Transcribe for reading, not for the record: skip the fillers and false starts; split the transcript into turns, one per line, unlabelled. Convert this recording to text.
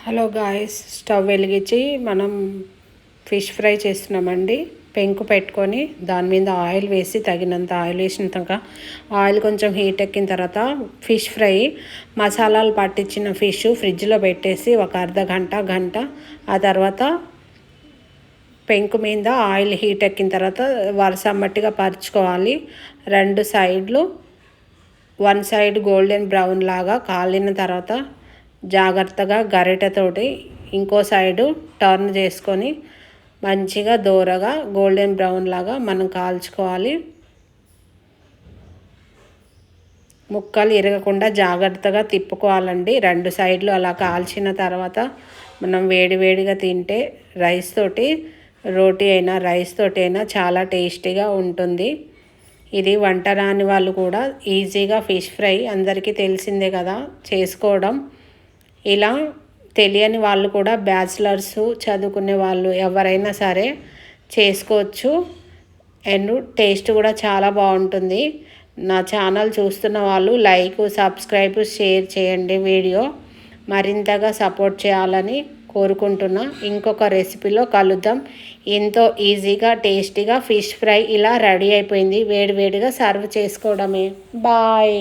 Hello guys, stove వెలిగించి మనం fish fry చేస్తున్నామండి. పెంకు పెట్టుకొని దాని మీద ఆయిల్ వేసి తగినంత ఆయిల్ వేసినాక ఆయిల్ కొంచెం హీట్ ఎక్కిన తర్వాత ఫిష్ ఫ్రై మసాలాలు పట్టించిన ఫిష్ ఫ్రిడ్జ్లో పెట్టేసి ఒక గంట ఆ తర్వాత పెంకు మీద ఆయిల్ హీట్ ఎక్కిన తర్వాత వరుసమ్మటిగా పరుచుకోవాలి. రెండు సైడ్లు వన్ సైడ్ గోల్డెన్ బ్రౌన్ లాగా కాలిన తర్వాత జాగ్రత్తగా గరిటెతోటి ఇంకో సైడు టర్న్ చేసుకొని మంచిగా దోరగా గోల్డెన్ బ్రౌన్ లాగా మనం కాల్చుకోవాలి. ముక్కలు ఇరగకుండా జాగ్రత్తగా తిప్పుకోవాలండి. రెండు సైడ్లు అలా కాల్చిన తర్వాత మనం వేడివేడిగా తింటే రైస్ తోటి, రోటీ అయినా రైస్ తోటి అయినా చాలా టేస్టీగా ఉంటుంది. ఇది వంట రాని వాళ్ళు కూడా ఈజీగా ఫిష్ ఫ్రై అందరికీ తెలిసిందే కదా చేసుకోవడం. ఇలా తెలియని వాళ్ళు కూడా బ్యాచిలర్స్, చదువుకునే వాళ్ళు ఎవరైనా సరే చేసుకోవచ్చు. అండ్ టేస్ట్ కూడా చాలా బాగుంటుంది. నా ఛానల్ చూస్తున్న వాళ్ళు లైక్, సబ్స్క్రైబ్, షేర్ చేయండి. వీడియో మరింతగా సపోర్ట్ చేయాలని కోరుకుంటున్నా. ఇంకొక రెసిపీలో కలుద్దాం. ఎంతో ఈజీగా టేస్టీగా ఫిష్ ఫ్రై ఇలా రెడీ అయిపోయింది. వేడివేడిగా సర్వ్ చేసుకోవడమే. బాయ్.